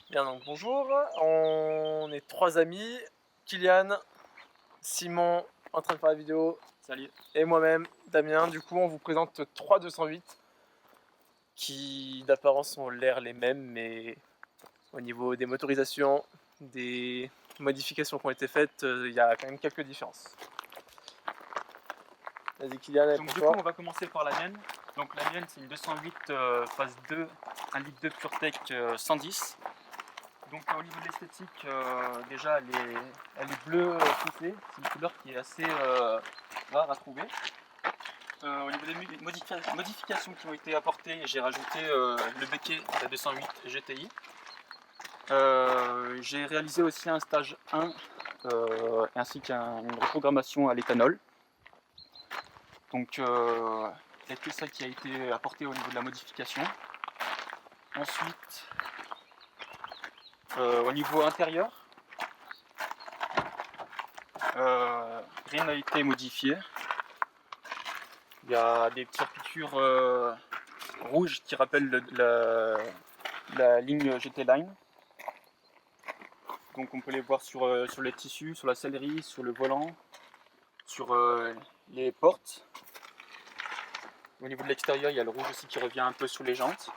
Bien, donc bonjour, on est trois amis, Kylian, Simon en train de faire la vidéo. Salut. Et moi-même, Damien. Du coup, on vous présente 3 208 qui d'apparence ont l'air les mêmes, mais au niveau des motorisations, des modifications qui ont été faites, il y a quand même quelques différences. Vas-y Kylian, Donc pour du coup toi. on va commencer par la mienne. Donc la mienne c'est une 208 phase 2, 1 litre de PureTech 110. Donc au niveau de l'esthétique, déjà elle est bleue foncé, c'est une couleur qui est assez rare à trouver. Au niveau des modifications qui ont été apportées, j'ai rajouté le béquet de la 208 GTI. J'ai réalisé aussi un stage 1 ainsi qu'une reprogrammation à l'éthanol. Donc il y a que ça qui a été apporté au niveau de la modification. Ensuite, au niveau intérieur, rien n'a été modifié. Il y a des petites piqûres rouges qui rappellent la ligne GT Line. Donc on peut les voir sur les tissus, sur la sellerie, sur le volant, sur les portes. Au niveau de l'extérieur, il y a le rouge aussi qui revient un peu sous les jantes.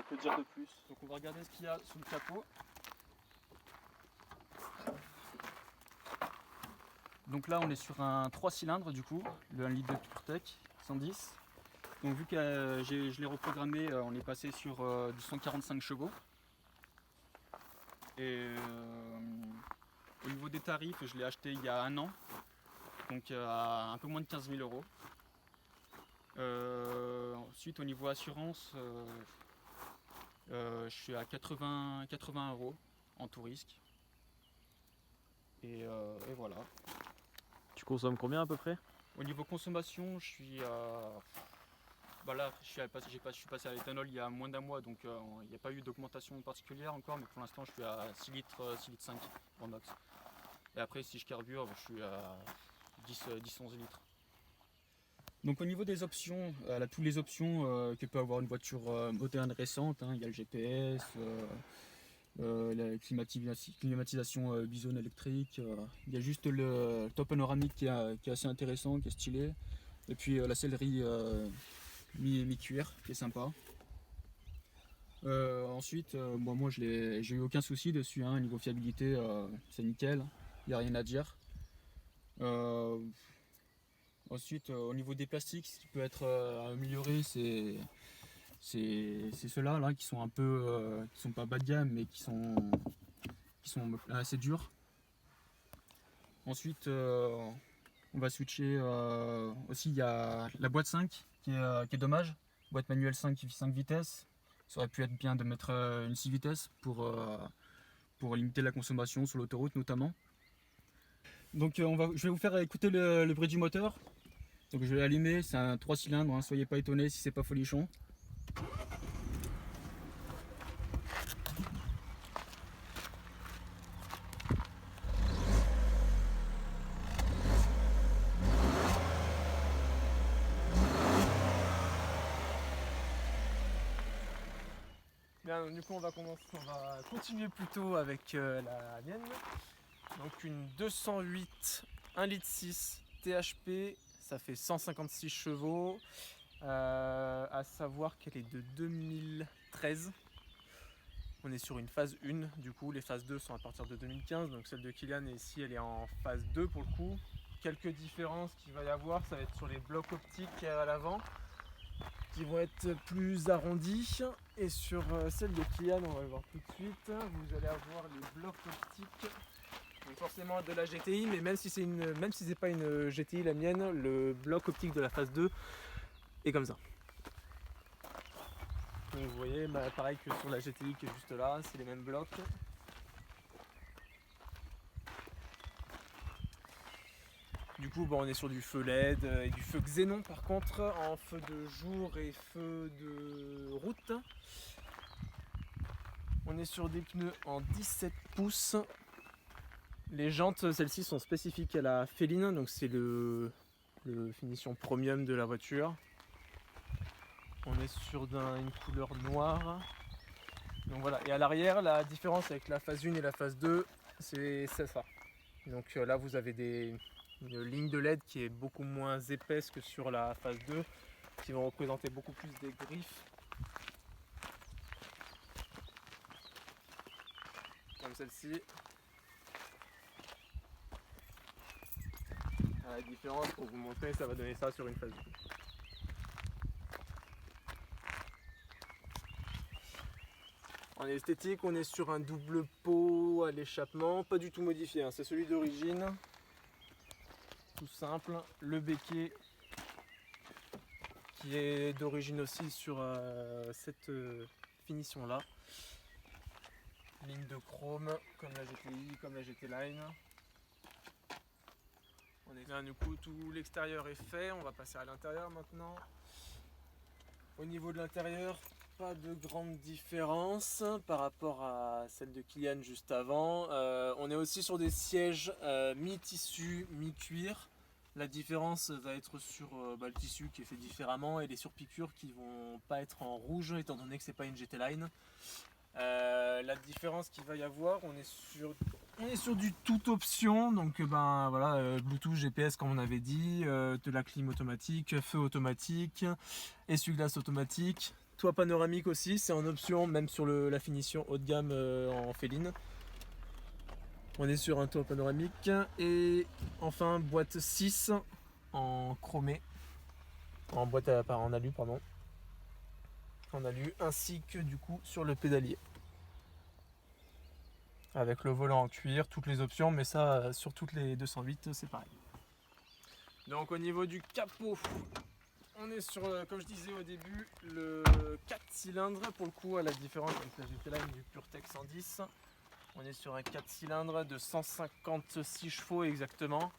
Que dire de plus? Donc on va regarder ce qu'il y a sous le capot. Donc là on est sur un 3 cylindres du coup, le 1 litre de PureTech 110. Donc vu que je l'ai reprogrammé, on est passé sur du 145 chevaux. Et au niveau des tarifs, je l'ai acheté il y a un an, donc à un peu moins de 15 000 euros. Ensuite au niveau assurance, je suis à 80 euros en tout risque. Et voilà. Tu consommes combien à peu près? Au niveau consommation, je suis à. Bah là, je suis passé à l'éthanol il y a moins d'un mois, donc il n'y a pas eu d'augmentation particulière encore, mais pour l'instant je suis à 6 litres, 6 litres 5 en max. Et après, si je carbure, je suis à 10-11 litres. Donc au niveau des options, elle a toutes les options que peut avoir une voiture moderne récente, hein. Il y a le GPS, la climatisation bisone électrique, il y a juste le top panoramique qui est assez intéressant, qui est stylé, et puis la sellerie mi-cuir qui est sympa. Ensuite, moi j'ai eu aucun souci dessus, hein. Niveau fiabilité, c'est nickel, il n'y a rien à dire. Ensuite, au niveau des plastiques, ce qui peut être amélioré, c'est ceux-là là, qui sont un peu, qui sont pas bas de gamme, mais qui sont assez durs. Ensuite, on va switcher. Aussi, il y a la boîte 5 qui est dommage. Boîte manuelle 5 vitesses. Ça aurait pu être bien de mettre une 6 vitesses pour limiter la consommation sur l'autoroute notamment. Donc je vais vous faire écouter le bruit du moteur. Donc je vais l'allumer, c'est un 3 cylindres, hein, soyez pas étonnés si c'est pas folichon. Bien, donc, du coup, on va continuer plutôt avec la mienne. Donc une 208 1 litre 6 THP, ça fait 156 chevaux. À savoir qu'elle est de 2013. On est sur une phase 1, du coup les phases 2 sont à partir de 2015, donc celle de Kylian ici elle est en phase 2 pour le coup. Quelques différences qu'il va y avoir, ça va être sur les blocs optiques à l'avant qui vont être plus arrondis, et sur celle de Kylian on va le voir tout de suite, vous allez avoir les blocs optiques. Donc forcément de la GTI, mais même si c'est pas une GTI la mienne, le bloc optique de la phase 2 est comme ça. Donc vous voyez, pareil que sur la GTI qui est juste là, c'est les mêmes blocs. Du coup, on est sur du feu LED et du feu xénon par contre, en feu de jour et feu de route. On est sur des pneus en 17 pouces. Les jantes, celles-ci sont spécifiques à la féline, donc c'est le finition premium de la voiture. On est sur une couleur noire. Donc voilà, et à l'arrière, la différence avec la phase 1 et la phase 2, c'est ça. Donc là, vous avez une ligne de LED qui est beaucoup moins épaisse que sur la phase 2, qui vont représenter beaucoup plus des griffes. Comme celle-ci. La différence, pour vous montrer, ça va donner ça sur une phase 2. En esthétique, on est sur un double pot à l'échappement, pas du tout modifié, hein. C'est celui d'origine. Tout simple. Le béquet qui est d'origine aussi sur cette finition là. Ligne de chrome comme la GTI, comme la GT Line. On est bien, du coup tout l'extérieur est fait, on va passer à l'intérieur maintenant. Au niveau de l'intérieur, pas de grande différence par rapport à celle de Kylian juste avant. On est aussi sur des sièges mi-tissu, mi-cuir. La différence va être sur le tissu qui est fait différemment et les surpiqûres qui vont pas être en rouge étant donné que c'est pas une GT Line. La différence qu'il va y avoir, on est sur du tout option, donc voilà, Bluetooth, GPS comme on avait dit, de la clim automatique, feu automatique, essuie-glace automatique, toit panoramique aussi, c'est en option même sur la finition haut de gamme en féline. On est sur un toit panoramique et enfin boîte 6 en chromé, en alu pardon. En alu ainsi que du coup sur le pédalier. Avec le volant en cuir, toutes les options, mais ça sur toutes les 208 c'est pareil. Donc au niveau du capot, on est sur, comme je disais au début, le 4 cylindres pour le coup à la différence avec la GT Line du PureTech 110. On est sur un 4 cylindres de 156 chevaux exactement.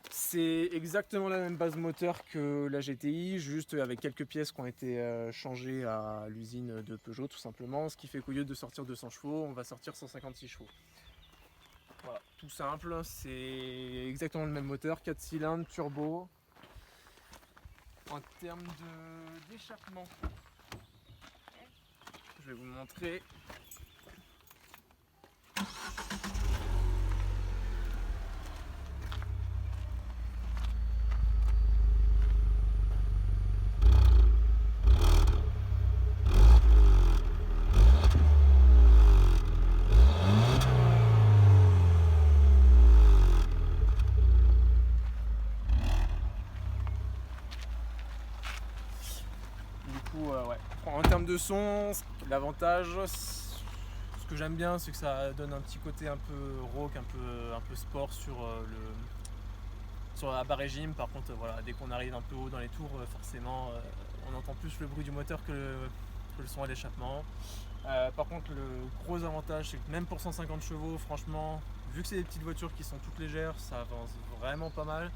C'est exactement la même base moteur que la GTI, juste avec quelques pièces qui ont été changées à l'usine de Peugeot tout simplement, ce qui fait qu'au lieu de sortir 200 chevaux, on va sortir 156 chevaux. Voilà, tout simple, c'est exactement le même moteur, 4 cylindres, turbo. En termes d'échappement, je vais vous montrer. Ouais. En termes de son, l'avantage, ce que j'aime bien, c'est que ça donne un petit côté un peu rauque, un peu sport sur la bas régime. Par contre, voilà, dès qu'on arrive un peu haut dans les tours, forcément, on entend plus le bruit du moteur que le son à l'échappement. Par contre, le gros avantage, c'est que même pour 150 chevaux, franchement, vu que c'est des petites voitures qui sont toutes légères, ça avance vraiment pas mal.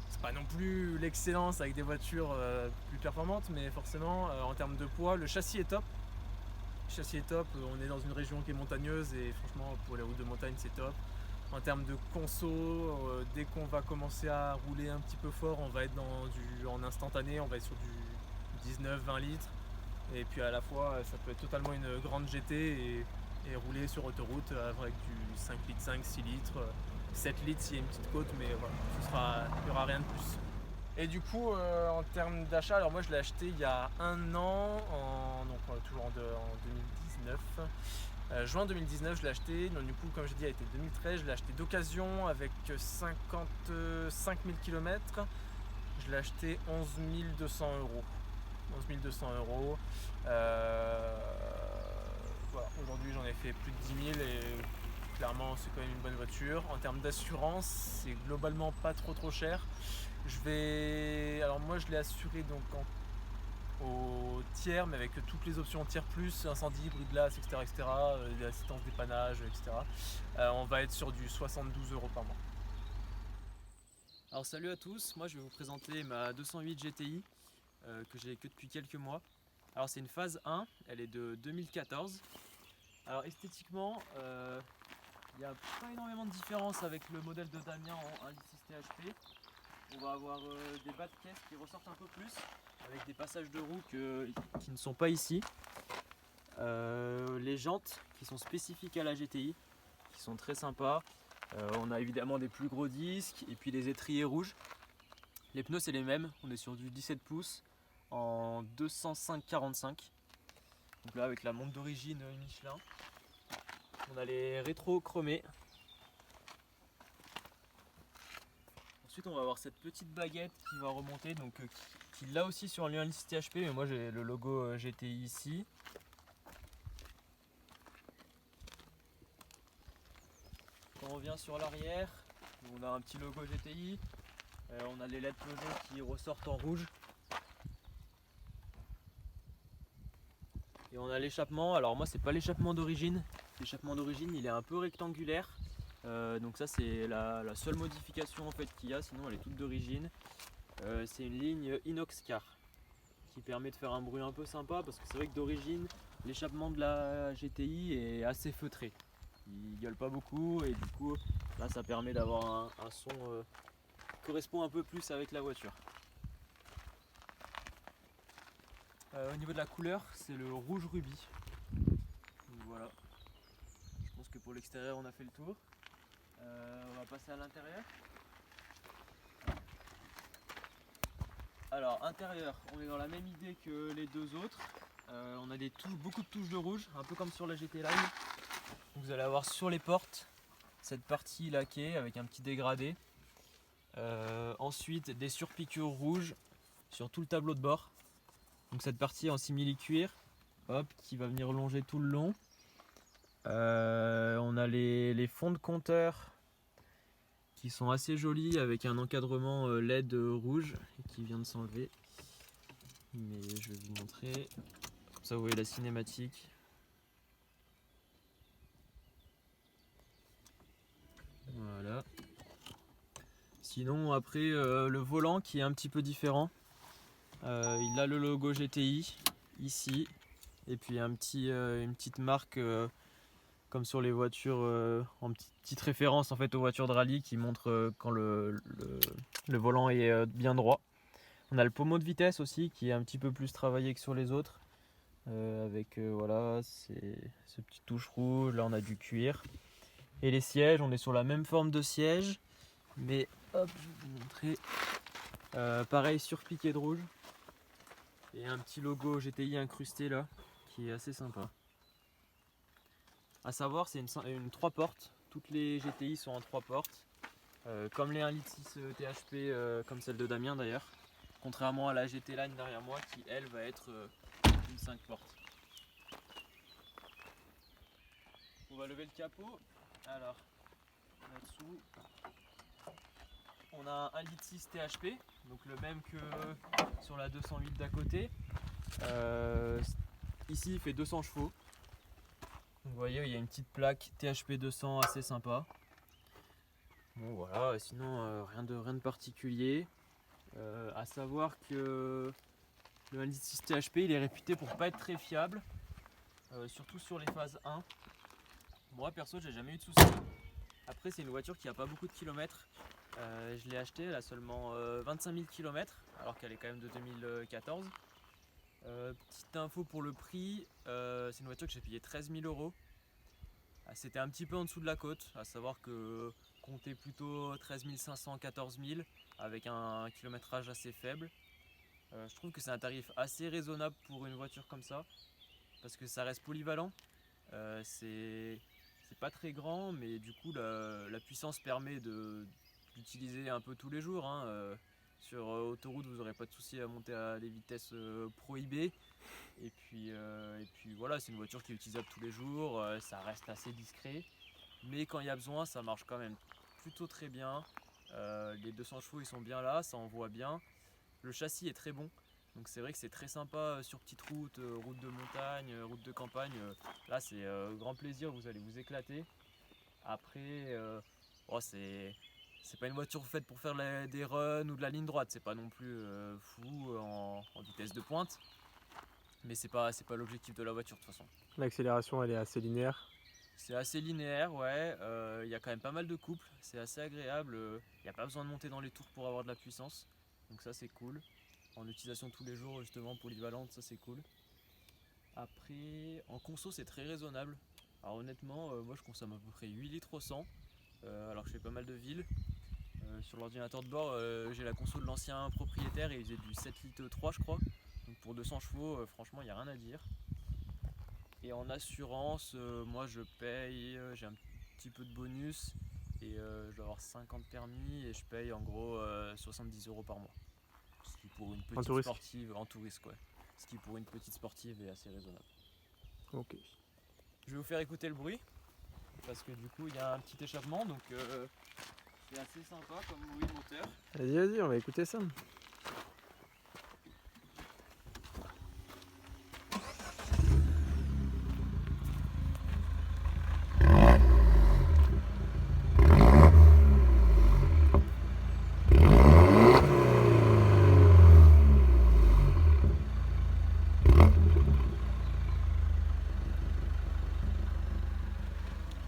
C'est pas non plus l'excellence avec des voitures plus performantes, mais forcément en termes de poids, le châssis est top. Le châssis est top, on est dans une région qui est montagneuse et franchement pour les routes de montagne c'est top. En termes de conso, dès qu'on va commencer à rouler un petit peu fort, on va être en instantané, on va être sur du 19-20 litres. Et puis à la fois ça peut être totalement une grande GT et rouler sur autoroute avec du 5 litres 5, 6 litres. 7 litres s'il y a une petite côte, mais voilà, il n'y aura rien de plus. Et du coup, en termes d'achat, alors moi je l'ai acheté il y a un an, toujours en 2019. Juin 2019, je l'ai acheté. Donc, du coup, comme j'ai dit, elle était 2013. Je l'ai acheté d'occasion avec 55 000 km. Je l'ai acheté 11 200 euros. 11 200 euros. Voilà, aujourd'hui j'en ai fait plus de 10 000 et clairement c'est quand même une bonne voiture. En termes d'assurance, c'est globalement pas trop cher. Alors moi je l'ai assuré donc au tiers, mais avec toutes les options tiers plus, incendie, bris de glace, etc. L'assistance dépannage, etc. On va être sur du 72 euros par mois. Alors salut à tous, moi je vais vous présenter ma 208 GTI que j'ai que depuis quelques mois. Alors c'est une phase 1, elle est de 2014. Alors esthétiquement, il n'y a pas énormément de différence avec le modèle de Damien en 1.6 THP. on va avoir des bas de caisse qui ressortent un peu plus, avec des passages de roues qui ne sont pas ici. Les jantes qui sont spécifiques à la GTI, qui sont très sympas. On a évidemment des plus gros disques et puis les étriers rouges. Les pneus c'est les mêmes, on est sur du 17 pouces en 205/45. Donc là avec la montre d'origine Michelin. On a les rétros chromés. Ensuite on va avoir cette petite baguette qui va remonter, donc qui là aussi sur un 1.6 THP, mais moi j'ai le logo GTI ici. Quand on revient sur l'arrière, on a un petit logo GTI, on a les LED Peugeot qui ressortent en rouge. Et on a l'échappement, alors moi c'est pas l'échappement d'origine, l'échappement d'origine il est un peu rectangulaire, donc ça c'est la seule modification en fait qu'il y a, sinon elle est toute d'origine. C'est une ligne inox car qui permet de faire un bruit un peu sympa, parce que c'est vrai que d'origine l'échappement de la GTI est assez feutré, il gueule pas beaucoup et du coup là ça permet d'avoir un son qui correspond un peu plus avec la voiture. Au niveau de la couleur, c'est le rouge rubis. Donc voilà. Je pense que pour l'extérieur, on a fait le tour. On va passer à l'intérieur. Alors, intérieur, on est dans la même idée que les deux autres. On a beaucoup de touches de rouge, un peu comme sur la GT Line. Vous allez avoir sur les portes cette partie laquée avec un petit dégradé. Ensuite, des surpiqûres rouges sur tout le tableau de bord. Donc cette partie en simili-cuir, hop, qui va venir longer tout le long. On a les fonds de compteur qui sont assez jolis avec un encadrement LED rouge qui vient de s'enlever. Mais je vais vous montrer. Comme ça vous voyez la cinématique. Voilà. Sinon après le volant qui est un petit peu différent. Il a le logo GTI ici et puis une petite marque comme sur les voitures en petite référence en fait aux voitures de rallye qui montre quand le volant est bien droit. On a le pommeau de vitesse aussi qui est un petit peu plus travaillé que sur les autres avec voilà ce petit touche rouge, là on a du cuir. Et les sièges, on est sur la même forme de siège mais hop je vais vous montrer pareil surpiqué de rouge. Et un petit logo GTI incrusté là, qui est assez sympa. A savoir, c'est une 3 portes. Toutes les GTI sont en 3 portes. Comme les 1.6 THP, comme celle de Damien d'ailleurs. Contrairement à la GT Line derrière moi, qui elle va être une 5 portes. On va lever le capot. Alors, là-dessous, on a un 1.6 THP, donc le même que sur la 208 d'à côté. Ici il fait 200 chevaux. Vous voyez il y a une petite plaque THP 200 assez sympa. Bon voilà, sinon rien de particulier. À savoir que le 1.6 THP il est réputé pour pas être très fiable, surtout sur les phases 1. Moi perso j'ai jamais eu de soucis. Après c'est une voiture qui a pas beaucoup de kilomètres. Je l'ai achetée, elle a seulement 25 000 km alors qu'elle est quand même de 2014. Petite info pour le prix, c'est une voiture que j'ai payé 13 000 €. C'était un petit peu en dessous de la côte, à savoir que compter plutôt 13 500, 14 000 avec un kilométrage assez faible. Je trouve que c'est un tarif assez raisonnable pour une voiture comme ça parce que ça reste polyvalent. C'est pas très grand, mais du coup la puissance permet d'utiliser un peu tous les jours. Sur autoroute, vous n'aurez pas de souci à monter à des vitesses prohibées. Et puis voilà, c'est une voiture qui est utilisable tous les jours. Ça reste assez discret, mais quand il y a besoin, ça marche quand même plutôt très bien. Les 200 chevaux, ils sont bien là, ça envoie bien. Le châssis est très bon. Donc c'est vrai que c'est très sympa sur petite route, route de montagne, route de campagne. Là c'est grand plaisir, vous allez vous éclater. Après, c'est pas une voiture faite pour faire des runs ou de la ligne droite. C'est pas non plus fou en vitesse de pointe. Mais c'est pas l'objectif de la voiture de toute façon. L'accélération elle est assez linéaire. C'est assez linéaire, ouais. Il y a quand même pas mal de couples, c'est assez agréable. Il n'y a pas besoin de monter dans les tours pour avoir de la puissance, donc ça c'est cool. En utilisation tous les jours, justement, polyvalente, ça c'est cool. Après, en conso, c'est très raisonnable. Alors honnêtement, moi je consomme à peu près 8 litres au 100, alors que je fais pas mal de villes. Sur l'ordinateur de bord, j'ai la conso de l'ancien propriétaire et il faisait du 7 litres 3 je crois. Donc pour 200 chevaux, franchement, il n'y a rien à dire. Et en assurance, moi je paye, j'ai un petit peu de bonus et je dois avoir 50 permis et je paye en gros 70 € par mois. Ce qui pour une petite touriste. sportive, en touriste quoi. Ce qui pour une petite sportive est assez raisonnable. Ok. Je vais vous faire écouter le bruit parce que du coup il y a un petit échappement donc c'est assez sympa comme bruit de moteur. Vas-y, on va écouter ça.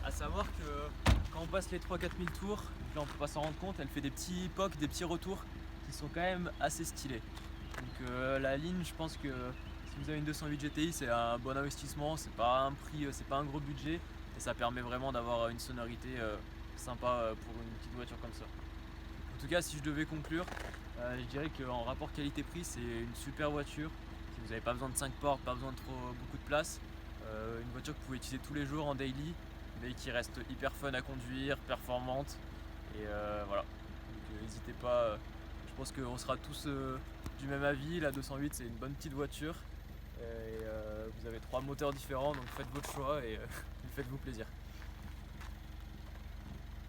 À savoir que quand on passe les 3-4 000 tours, là on peut pas s'en rendre compte, elle fait des petits pocs, des petits retours qui sont quand même assez stylés. Donc la ligne, je pense que si vous avez une 208 GTI, c'est un bon investissement, c'est pas un prix, c'est pas un gros budget et ça permet vraiment d'avoir une sonorité sympa pour une petite voiture comme ça. En tout cas, si je devais conclure, je dirais qu'en rapport qualité-prix, c'est une super voiture. Si vous n'avez pas besoin de 5 portes, pas besoin de beaucoup de place, une voiture que vous pouvez utiliser tous les jours en daily, mais qui reste hyper fun à conduire, performante. Et voilà, donc n'hésitez pas, je pense qu'on sera tous du même avis. La 208 c'est une bonne petite voiture. Et vous avez 3 moteurs différents, donc faites votre choix et faites-vous plaisir.